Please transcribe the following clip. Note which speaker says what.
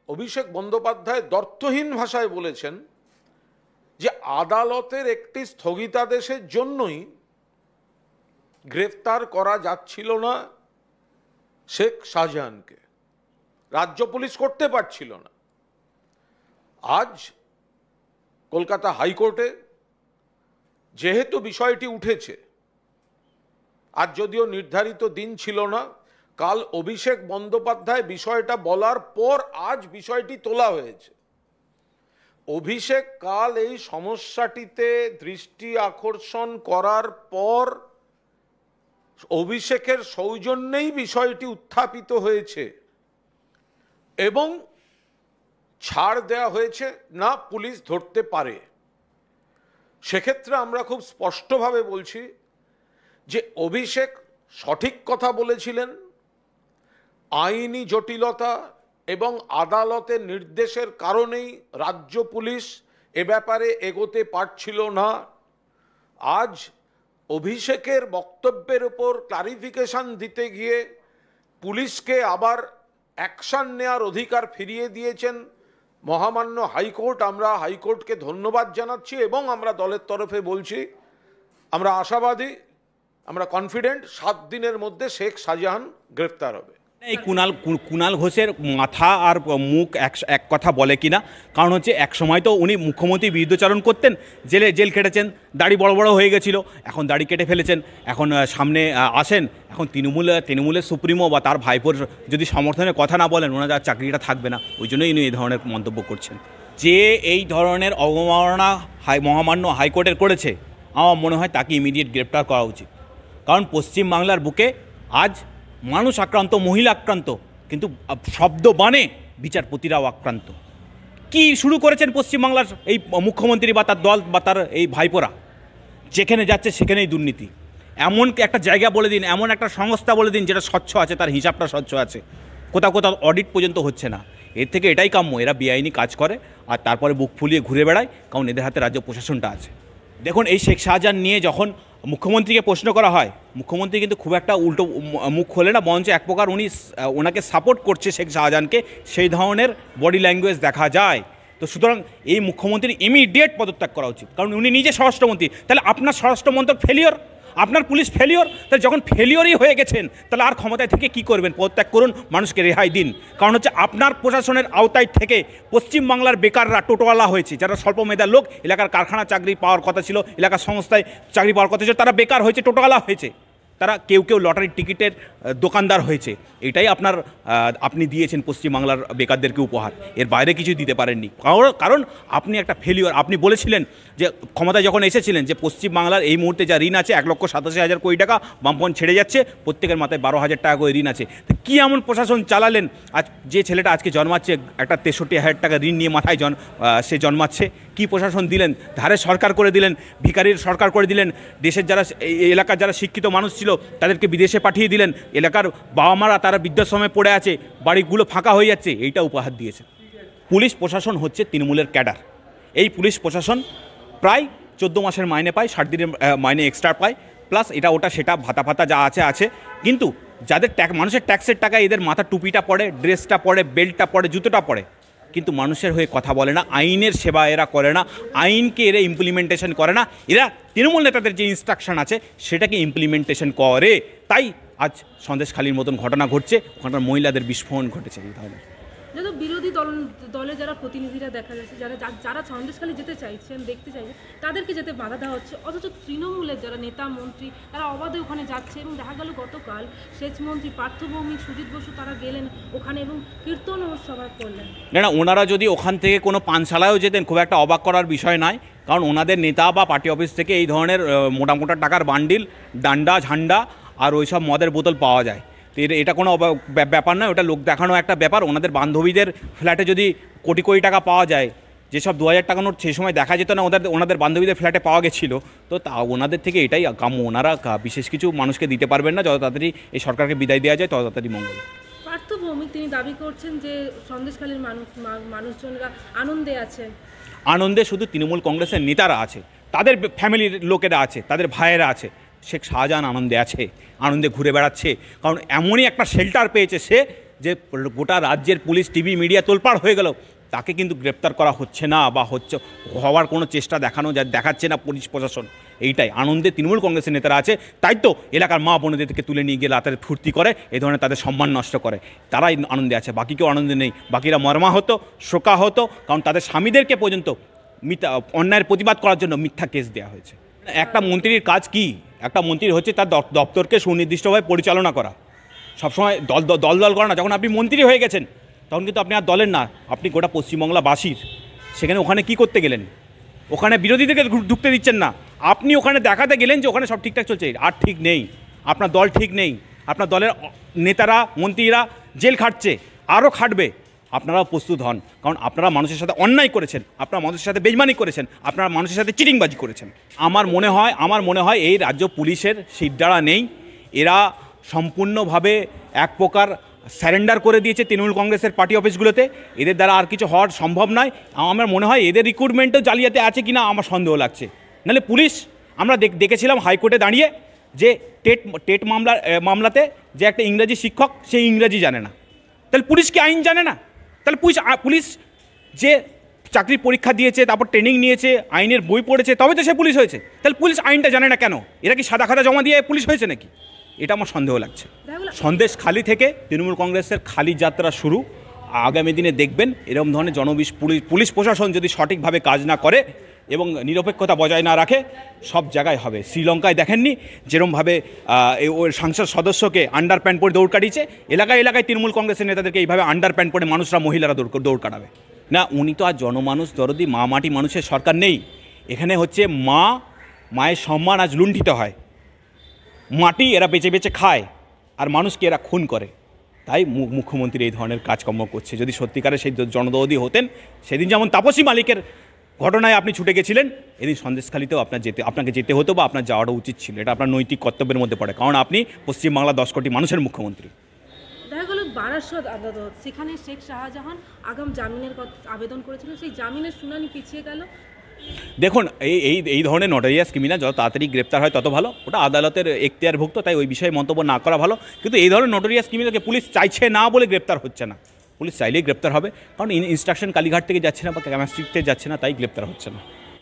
Speaker 1: অভিষেক বন্দ্যোপাধ্যায় দ্ব্যর্থহীন ভাষায় বলেছেন যে আদালতের একটি স্থগিতাদেশের জন্যই গ্রেফতার করা যাচ্ছিল না শেখ শাহজাহানকে, রাজ্য পুলিশ করতে পারছিল না। আজ কলকাতা হাইকোর্টে যেহেতু বিষয়টি উঠেছে, আজ যদিও নির্ধারিত দিন ছিল না, কাল অভিষেক বন্দ্যোপাধ্যায় বিষয়টা বলার পর আজ বিষয়টি তোলা হয়েছে। অভিষেক কাল এই সমস্যাটিতে দৃষ্টি আকর্ষণ করার পর অভিষেকের সৌজন্যেই বিষয়টি উত্থাপিত হয়েছে এবং ছাড় দেওয়া হয়েছে, না পুলিশ ধরতে পারে। সেক্ষেত্রে আমরা খুব স্পষ্টভাবে বলছি যে অভিষেক সঠিক কথা বলেছিলেন। আইনি জটিলতা এবং আদালতের নির্দেশের কারণেই রাজ্য পুলিশ এ ব্যাপারে এগোতে পারছিল না। আজ অভিষেকের বক্তব্যের উপর ক্লারিফিকেশন দিতে গিয়ে পুলিশকে আবার অ্যাকশন নেওয়ার অধিকার ফিরিয়ে দিয়েছেন মহামান্য হাইকোর্ট। আমরা হাইকোর্টকে ধন্যবাদ জানাচ্ছি এবং আমরা দলের তরফে বলছি আমরা আশাবাদী, আমরা কনফিডেন্ট 7 দিনের মধ্যে শেখ শাহজাহান গ্রেফতার হবে।
Speaker 2: এই কুণাল ঘোষের মাথা আর মুখ এক কথা বলে কিনা, কারণ হচ্ছে এক সময় তো উনি মুখ্যমন্ত্রী বিরুদ্ধচারণ করতেন, জেল কেটেছেন, দাড়ি বড় বড় হয়ে গেছিলো, এখন দাড়ি কেটে ফেলেছেন, এখন সামনে আসেন, এখন তৃণমূলের সুপ্রিমো বা তার ভাইপোর যদি সমর্থনে কথা না বলেন ওনার চাকরিটা থাকবে না, ওই জন্যই উনি এই ধরনের মন্তব্য করছেন। যে এই ধরনের অবমাননা মহামান্য হাইকোর্টের করেছে, আমার মনে হয় তাকে ইমিডিয়েট গ্রেপ্তার করা উচিত। কারণ পশ্চিমবাংলার বুকে আজ মানুষ আক্রান্ত, মহিলা আক্রান্ত, কিন্তু শব্দ বানে বিচারপতিরাও আক্রান্ত। কি শুরু করেছেন পশ্চিমবাংলার এই মুখ্যমন্ত্রী বা তার দল বা তার এই ভাইপোরা? যেখানে যাচ্ছে সেখানেই দুর্নীতি। এমন একটা জায়গা বলে দিন, এমন একটা সংস্থা বলে দিন যেটা স্বচ্ছ আছে, তার হিসাবটা স্বচ্ছ আছে। কোথাও অডিট পর্যন্ত হচ্ছে না। এর থেকে এটাই কাম্য, এরা বেআইনি কাজ করে আর তারপরে বুক ফুলিয়ে ঘুরে বেড়ায়, কারণ এদের হাতে রাজ্য প্রশাসনটা আছে। দেখুন, এই শেখ শাহজাহান নিয়ে যখন মুখ্যমন্ত্রীকে প্রশ্ন করা হয়, মুখ্যমন্ত্রী কিন্তু খুব একটা উল্টো মুখ খোলে না, বরঞ্চ এক প্রকার ওনাকে সাপোর্ট করছে শেখ শাহজাহানকে, সেই ধরনের বডি ল্যাঙ্গুয়েজ দেখা যায়। তো সুতরাং এই মুখ্যমন্ত্রীর ইমিডিয়েট পদত্যাগ করা উচিত, কারণ উনি নিজে স্বরাষ্ট্রমন্ত্রী। তাহলে আপনার স্বরাষ্ট্রমন্ত্রক ফেলিওর, আপনার পুলিশ ফেলিওর, তাহলে যখন ফেলিওরই হয়ে গেছেন তাহলে আর ক্ষমতায় থেকে কি করবেন? পদত্যাগ করুন, মানুষকে রেহাই দিন। কারণ হচ্ছে আপনার প্রশাসনের আওতায় থেকে পশ্চিমবাংলার বেকাররা টোটোওয়ালা হয়েছে, যারা স্বল্প মেধার লোক, এলাকার কারখানা চাকরি পাওয়ার কথা ছিল, এলাকার সংস্থায় চাকরি পাওয়ার কথা ছিল, তারা বেকার হয়েছে, টোটোওয়ালা হয়েছে, তারা কেউ লটারির টিকিটের দোকানদার হয়েছে। এটাই আপনি দিয়েছেন পশ্চিমবাংলার বেকারদেরকে উপহার, এর বাইরে কিছু দিতে পারেননি। কারণ আপনি একটা ফেলিওর। আপনি বলেছিলেন যে ক্ষমতায় যখন এসেছিলেন যে পশ্চিমবাংলার এই মুহূর্তে যা ঋণ আছে 1,87,000 কোটি টাকা, বামপন্থ ছেড়ে যাচ্ছে, প্রত্যেকের মাথায় 12,000 টাকা করে ঋণ আছে। তো কী এমন প্রশাসন চালালেন? আজ যে ছেলেটা আজকে জন্মাচ্ছে একটা 63,000 টাকা ঋণ নিয়ে মাথায় সে জন্মাচ্ছে, কী প্রশাসন দিলেন? ধারে সরকার করে দিলেন, ভিখারির সরকার করে দিলেন, দেশের যারা এই এলাকার যারা শিক্ষিত মানুষ ছিল তাদেরকে বিদেশে পাঠিয়ে দিলেন, এলাকার বাবা মারা তারা বৃদ্ধাশ্রমে পড়ে আছে, বাড়িগুলো ফাঁকা হয়ে যাচ্ছে, এইটা উপহার দিয়েছে। পুলিশ প্রশাসন হচ্ছে তৃণমূলের ক্যাডার। এই পুলিশ প্রশাসন প্রায় 14 মাসের মাইনে পায়, 60 দিনের মাইনে এক্সট্রা পায়, প্লাস এটা ওটা সেটা ভাতা যা আছে। কিন্তু যাদের মানুষের ট্যাক্সের টাকা এদের মাথা টুপিটা পড়ে, ড্রেসটা পড়ে, বেল্টটা পড়ে, জুতোটা পড়ে, কিন্তু মানুষের হয়ে কথা বলে না, আইনের সেবা এরা করে না, আইনকে এরা ইমপ্লিমেন্টেশন করে না। এরা তৃণমূল নেতাদের যে ইনস্ট্রাকশন আছে সেটাকে ইমপ্লিমেন্টেশন করে। তাই আজ সন্দেশখালির মতন ঘটনা ঘটছে, ওখানকার মহিলাদের বিস্ফোরণ ঘটেছে। এই ধরনের
Speaker 3: যত বিরোধী দলে যারা প্রতিনিধিরা দেখা যাচ্ছে, যারা সন্দেশখালি যেতে চাইছেন, দেখতে চাইছেন, তাদেরকে যেতে বাধা দেওয়া হচ্ছে, অথচ তৃণমূলের যারা নেতা মন্ত্রী তারা অবাধে ওখানে যাচ্ছে। এবং দেখা গেল গতকাল সেচমন্ত্রী পার্থ ভৌমিক, সুজিত বসু তারা গেলেন ওখানে এবং কীর্তন সভা করলেন। না,
Speaker 2: ওনারা যদি ওখান থেকে কোনো পানশালায়ও যেতেন খুব একটা অবাক করার বিষয় নয়, কারণ ওনাদের নেতা বা পার্টি অফিস থেকে এই ধরনের মোটা টাকার বান্ডিল, ডান্ডা, ঝান্ডা আর ওইসব মদের বোতল পাওয়া যায়। তো এটা কোনো ব্যাপার নয়, ওটা লোক দেখানো একটা ব্যাপার। ওনাদের বান্ধবীদের ফ্ল্যাটে যদি কোটি টাকা পাওয়া যায়, যেসব 2,000 টাকা নোট সেই সময় দেখা যেত না, ওনাদের বান্ধবীদের ফ্ল্যাটে পাওয়া গেছিলো, তো তা ওনাদের থেকে এটাই কাম্য। ওনারা বিশেষ কিছু মানুষকে দিতে পারবেন না, যত তাড়াতাড়ি এই সরকারকে বিদায় দেওয়া যায় তত তাড়াতাড়ি মঙ্গল।
Speaker 3: পার্থ ভৌমিক তিনি দাবি করছেন যে সন্দেশখালীর মানুষজনরা আনন্দে আছেন।
Speaker 2: আনন্দে শুধু তৃণমূল কংগ্রেসের নেতারা আছে, তাদের ফ্যামিলির লোকেরা আছে, তাদের ভাইয়েরা আছে। শেখ শাহজাহান আনন্দে আছে, আনন্দে ঘুরে বেড়াচ্ছে, কারণ এমনই একটা শেল্টার পেয়েছে সে, যে গোটা রাজ্যের পুলিশ টিভি মিডিয়া তোলপাড় হয়ে গেল, তাকে কিন্তু গ্রেপ্তার করা হচ্ছে না বা হওয়ার কোনো চেষ্টা দেখাচ্ছে না পুলিশ প্রশাসন। এইটাই আনন্দে তৃণমূল কংগ্রেসের নেতারা আছে, তাই তো এলাকার মা বোনেদের থেকে তুলে নিয়ে গিয়ে রাতে ফুর্তি করে, এই ধরনের তাদের সম্মান নষ্ট করে, তারাই আনন্দে আছে, বাকি কেউ আনন্দে নেই। বাকিরা মর্মাহত, শোকাহত, কারণ তাদের স্বামীদেরকে পর্যন্ত অন্যায়ের প্রতিবাদ করার জন্য মিথ্যা কেস দেওয়া হয়েছে। একটা মন্ত্রীর কাজ কি? একটা মন্ত্রীর হচ্ছে তার দপ্তরকে সুনির্দিষ্টভাবে পরিচালনা করা, সবসময় দল করা না। যখন আপনি মন্ত্রী হয়ে গেছেন তখন কিন্তু আপনি আর দলের না, আপনি গোটা পশ্চিমবাংলাবাসীর। সেখানে ওখানে কি করতে গেলেন? ওখানে বিরোধীদেরকে ঢুকতে দিচ্ছেন না, আপনি ওখানে দেখাতে গেলেন যে ওখানে সব ঠিকঠাক চলছে। আর ঠিক নেই, আপনার দল ঠিক নেই, আপনার দলের নেতারা মন্ত্রীরা জেল খাটছে, আরও খাটবে। আপনারাও প্রস্তুত হন, কারণ আপনারা মানুষের সাথে অন্যায় করেছেন, আপনারা মানুষের সাথে বেইমানি করেছেন, আপনারা মানুষের সাথে চিটিংবাজি করেছেন। আমার মনে হয় এই রাজ্য পুলিশের শিরদাঁড়া নেই, এরা সম্পূর্ণভাবে এক প্রকার স্যারেন্ডার করে দিয়েছে তৃণমূল কংগ্রেসের পার্টি অফিসগুলোতে। এদের দ্বারা আর কিছু হওয়ার সম্ভব নয়। আমার মনে হয় এদের রিক্রুটমেন্টও জালিয়াতি আছে কিনা আমার সন্দেহ লাগছে। নাহলে পুলিশ, আমরা দেখেছিলাম হাইকোর্টে দাঁড়িয়ে যে টেট মামলাতে যে একটা ইংরেজি শিক্ষক, সে ইংরেজি জানে না, তাহলে পুলিশ কি আইন জানে না? তাহলে পুলিশ যে চাকরির পরীক্ষা দিয়েছে, তারপর ট্রেনিং নিয়েছে, আইনের বই পড়েছে, তবে তো সে পুলিশ হয়েছে। তাহলে পুলিশ আইনটা জানে না কেন? এরা কি সাদা খাতা জমা দিয়ে পুলিশ হয়েছে নাকি? এটা আমার সন্দেহ লাগছে। সন্দেশখালি থেকে তৃণমূল কংগ্রেসের খালি যাত্রা শুরু। আগামী দিনে দেখবেন এরকম ধরনের পুলিশ প্রশাসন যদি সঠিকভাবে কাজ না করে এবং নিরপেক্ষতা বজায় না রাখে, সব জায়গায় হবে। শ্রীলঙ্কায় দেখেননি যেরকমভাবে ওই সংসদ সদস্যকে আন্ডার প্যান্ট পরে দৌড় কাটিয়েছে, এলাকায় তৃণমূল কংগ্রেসের নেতাদেরকে এইভাবে আন্ডার প্যান্ট পরে মহিলারা দৌড় কাটাবে না। উনি তো আর জনমানুষ দরদি মাটি মানুষের সরকার নেই। এখানে হচ্ছে মায়ের সম্মান আজ লুণ্ঠিত হয়, মাটি এরা বেচে খায়, আর মানুষকে এরা খুন করে। তাই মুখ্যমন্ত্রী এই ধরনের কাজকর্ম করছে। যদি সত্যিকারে সেই জনদরদি হতেন, সেদিন যেমন তাপসী মালিকের ঘটনায় আপনি ছুটে গেছিলেন, এদিন সন্দেশখালিতেও আপনাকে যেতে হতো বা আপনার যাওয়াটা উচিত ছিল। এটা আপনার নৈতিক কর্তব্যের মধ্যে পড়ে, কারণ আপনি পশ্চিমবাংলা 10 কোটি মানুষের মুখ্যমন্ত্রী।
Speaker 3: দেখা গেল বারাসত আদালত, সেখানে শেখ শাহজাহান আগাম জামিনের আবেদন করেছিলেন, সেই জামিনের শুনানি পিছিয়ে গেল।
Speaker 2: দেখুন, এই ধরনের নটোরিয়াস ক্রিমিনাল যত তাড়াতাড়ি গ্রেপ্তার হয় তত ভালো, ওটা আদালতের এখতিয়ারভুক্ত, তাই ওই বিষয়ে মন্তব্য না করা ভালো। কিন্তু এই ধরনের নটোরিয়াস ক্রিমিনালকে পুলিশ চাইছে না বলে গ্রেপ্তার হচ্ছে না। পুলিশ চাইলেই গ্রেপ্তার হবে, কারণ ইনস্ট্রাকশন কালীঘাট থেকে যাচ্ছে না বা ক্যামাস্ট্রিক থেকে যাচ্ছে না, তাই গ্রেপ্তার হচ্ছে না।